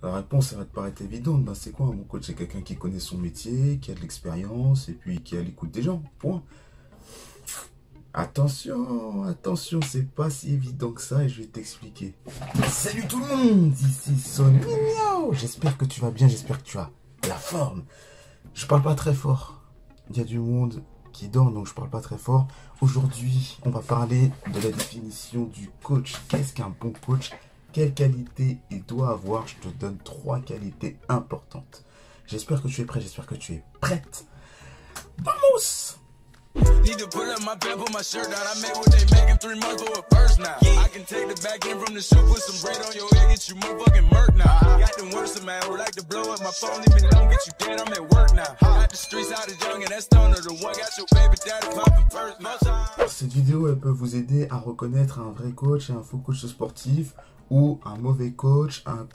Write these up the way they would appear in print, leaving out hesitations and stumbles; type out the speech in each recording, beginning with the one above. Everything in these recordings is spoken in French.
La réponse, ça va te paraître évidente. Ben, c'est quoi un bon coach? C'est quelqu'un qui connaît son métier, qui a de l'expérience et puis qui est à l'écoute des gens. Point. Attention, attention, c'est pas si évident que ça et je vais t'expliquer. Salut tout le monde, ici Son Mignao. J'espère que tu vas bien, j'espère que tu as la forme. Je parle pas très fort. Il y a du monde qui dort, donc je parle pas très fort. Aujourd'hui, on va parler de la définition du coach. Qu'est-ce qu'un bon coach? Quelles qualités il doit avoir? Je te donne 3 qualités importantes. J'espère que tu es prêt, j'espère que tu es prête. Vamos! Need to pull up my pants, put my shirt down. I made what they making 3 months for a first now. I can take the back end from the shoe, put some bread on your head, get you motherfucking murk now. Got them worse, man, who like to blow up my phone, leave me alone, get you dead, I'm at work now. Got the streets out of young and that's stoner, the one got your baby daddy popping first now. Cette vidéo, elle peut vous aider à reconnaître un vrai coach et un faux coach sportif, ou un mauvais coach, un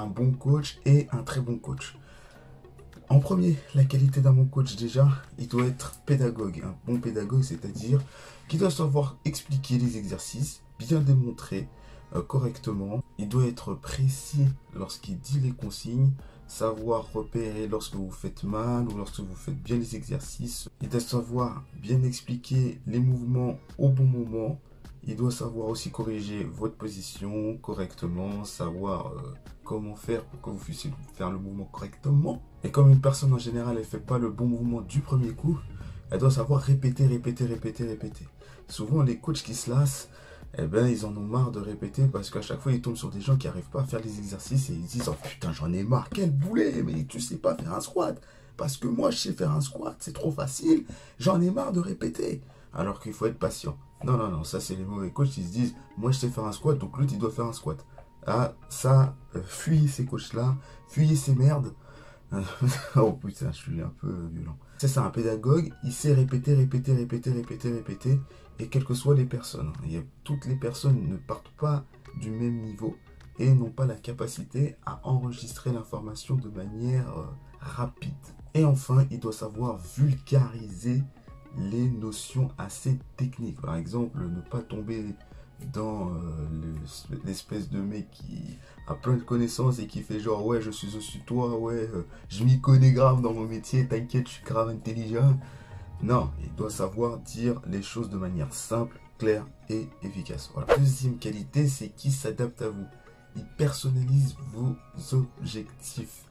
bon coach et un très bon coach. En premier, la qualité d'un bon coach déjà, il doit être pédagogue. Un bon pédagogue, c'est-à-dire qu'il doit savoir expliquer les exercices, bien démontrer correctement. Il doit être précis lorsqu'il dit les consignes, savoir repérer lorsque vous faites mal ou lorsque vous faites bien les exercices. Il doit savoir bien expliquer les mouvements au bon moment. Il doit savoir aussi corriger votre position correctement, savoir comment faire pour que vous puissiez faire le mouvement correctement. Et comme une personne en général, elle ne fait pas le bon mouvement du premier coup, elle doit savoir répéter. Souvent, les coachs qui se lassent, eh ben, ils en ont marre de répéter parce qu'à chaque fois, ils tombent sur des gens qui n'arrivent pas à faire les exercices et ils disent « Oh putain, j'en ai marre, quel boulet, mais tu sais pas faire un squat. Parce que moi, je sais faire un squat, c'est trop facile, j'en ai marre de répéter. » Alors qu'il faut être patient. Non, ça c'est les mauvais coachs, ils se disent, moi je sais faire un squat, donc l'autre il doit faire un squat. Ah, ça, fuyez ces coachs-là, fuyez ces merdes. Oh putain, je suis un peu violent. C'est ça, un pédagogue, il sait répéter, et quelles que soient les personnes. Toutes les personnes ne partent pas du même niveau et n'ont pas la capacité à enregistrer l'information de manière rapide. Et enfin, il doit savoir vulgariser les notions assez techniques. Par exemple, ne pas tomber dans l'espèce de mec qui a plein de connaissances et qui fait genre ouais je suis au-dessus de toi, ouais je m'y connais grave dans mon métier, t'inquiète je suis grave intelligent. Non, il doit savoir dire les choses de manière simple, claire et efficace. Voilà. Deuxième qualité, c'est qu'il s'adapte à vous. Il personnalise vos objectifs.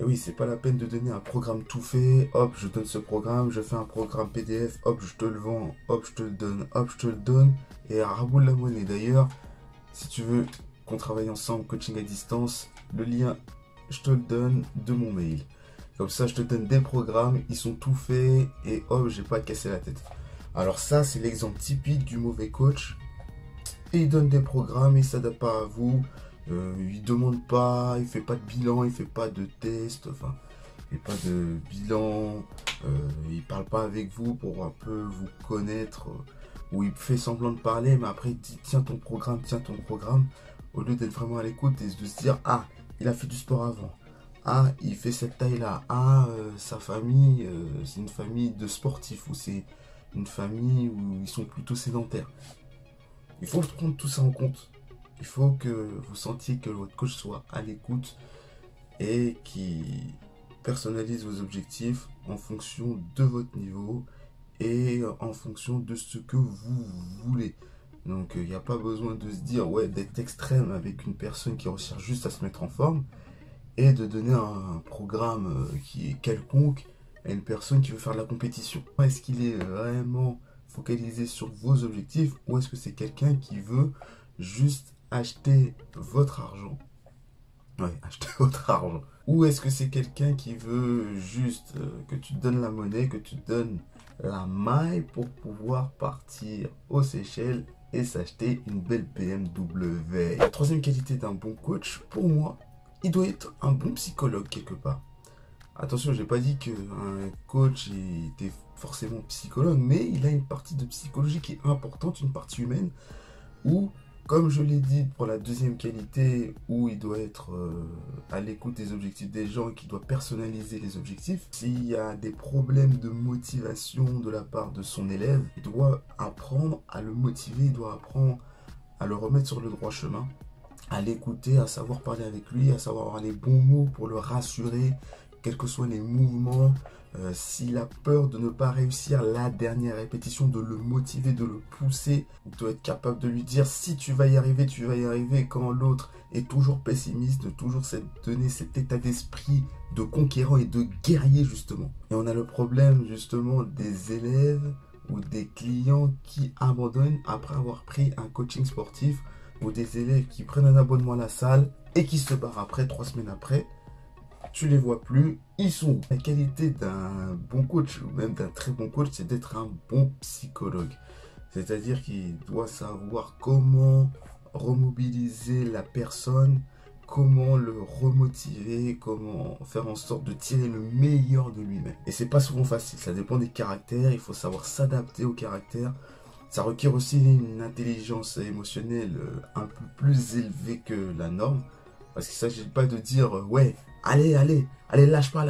Et oui, c'est pas la peine de donner un programme tout fait. Hop, je donne ce programme, je fais un programme PDF, hop, je te le vends, hop, je te le donne, hop, je te le donne. Et à rabout de la monnaie. D'ailleurs, si tu veux qu'on travaille ensemble, coaching à distance, le lien, je te le donne de mon mail. Comme ça, je te donne des programmes, ils sont tout faits et hop, j'ai pas à casser la tête. Alors ça, c'est l'exemple typique du mauvais coach. Et il donne des programmes, il s'adapte pas à vous. Il demande pas, il fait pas de bilan, il fait pas de test, enfin, il fait pas de bilan, il parle pas avec vous pour un peu vous connaître, ou il fait semblant de parler, mais après il dit tiens ton programme, au lieu d'être vraiment à l'écoute et de se dire ah, il a fait du sport avant, ah, il fait cette taille-là, ah, sa famille, c'est une famille de sportifs, ou c'est une famille où ils sont plutôt sédentaires. Il faut prendre tout ça en compte. Il faut que vous sentiez que votre coach soit à l'écoute et qui personnalise vos objectifs en fonction de votre niveau et en fonction de ce que vous voulez. Donc il n'y a pas besoin de se dire ouais d'être extrême avec une personne qui recherche juste à se mettre en forme et de donner un programme qui est quelconque à une personne qui veut faire de la compétition. Est-ce qu'il est vraiment focalisé sur vos objectifs ou est-ce que c'est quelqu'un qui veut juste acheter votre argent? Ouais, acheter votre argent. Ou est-ce que c'est quelqu'un qui veut juste que tu te donnes la monnaie, que tu te donnes la maille pour pouvoir partir aux Seychelles et s'acheter une belle BMW? La troisième qualité d'un bon coach, pour moi, il doit être un bon psychologue quelque part. Attention, j'ai pas dit qu'un coach était forcément psychologue, mais il a une partie de psychologie qui est importante, une partie humaine, où, comme je l'ai dit pour la deuxième qualité, où il doit être à l'écoute des objectifs des gens et qu'il doit personnaliser les objectifs, s'il y a des problèmes de motivation de la part de son élève, il doit apprendre à le motiver, il doit apprendre à le remettre sur le droit chemin. à l'écouter, à savoir parler avec lui, à savoir avoir les bons mots pour le rassurer, quels que soient les mouvements. S'il a peur de ne pas réussir la dernière répétition, de le motiver, de le pousser, il doit être capable de lui dire si tu vas y arriver, tu vas y arriver. Quand l'autre est toujours pessimiste, de toujours donner cet état d'esprit de conquérant et de guerrier justement. Et on a le problème justement des élèves ou des clients qui abandonnent après avoir pris un coaching sportif, ou des élèves qui prennent un abonnement à la salle et qui se barrent après, 3 semaines après. Tu les vois plus, ils sont où? La qualité d'un bon coach ou même d'un très bon coach, c'est d'être un bon psychologue. C'est-à-dire qu'il doit savoir comment remobiliser la personne, comment le remotiver, comment faire en sorte de tirer le meilleur de lui-même. Et c'est pas souvent facile, ça dépend des caractères, il faut savoir s'adapter aux caractères. Ça requiert aussi une intelligence émotionnelle un peu plus élevée que la norme. Parce qu'il ne s'agit pas de dire ouais, allez, lâche pas.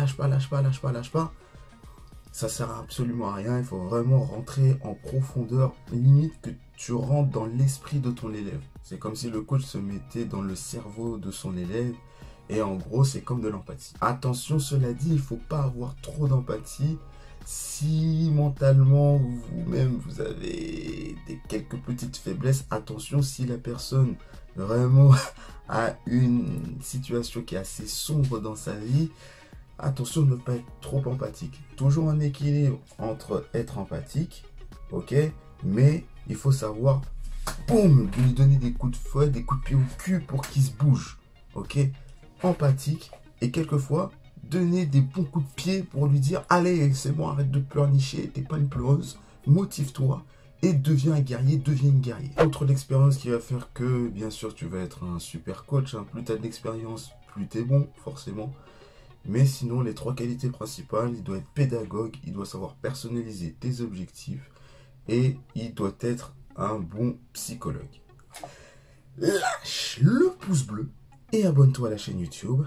Ça sert absolument à rien. Il faut vraiment rentrer en profondeur, limite que tu rentres dans l'esprit de ton élève. C'est comme si le coach se mettait dans le cerveau de son élève. Et en gros, c'est comme de l'empathie. Attention, cela dit, il ne faut pas avoir trop d'empathie. Si mentalement vous-même vous avez quelques petites faiblesses, attention, si la personne vraiment a une situation qui est assez sombre dans sa vie, attention de ne pas être trop empathique. Toujours un équilibre entre être empathique, ok, mais il faut savoir, boum, lui donner des coups de fouet, des coups de pied au cul pour qu'il se bouge, ok, empathique, et quelquefois donner des bons coups de pied pour lui dire allez, c'est bon, arrête de pleurnicher, t'es pas une pleureuse, motive-toi et deviens un guerrier, deviens une guerrière. Outre l'expérience qui va faire que, bien sûr, tu vas être un super coach, hein. Plus tu as d'expérience, plus tu es bon, forcément. Mais sinon, les 3 qualités principales, il doit être pédagogue, il doit savoir personnaliser tes objectifs et il doit être un bon psychologue. Lâche le pouce bleu et abonne-toi à la chaîne YouTube.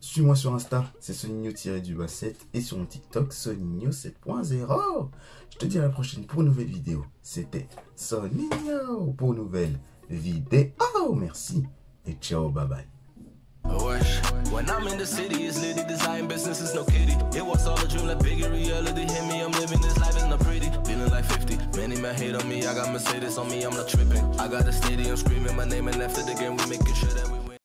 Suis-moi sur Insta, c'est Soninho-7 et sur mon TikTok, Soninho7.0. Je te dis à la prochaine pour une nouvelle vidéo. C'était Soninho pour une nouvelle vidéo. Merci et ciao, bye bye. When I'm in the city, it's litty, design business is no kitty. It was all a dream, like bigger reality. Hear me, I'm living this life, it's not pretty. Feeling like 50, many men hate on me. I got Mercedes on me, I'm not tripping. I got a stadium screaming my name, and after the game, we making sure that we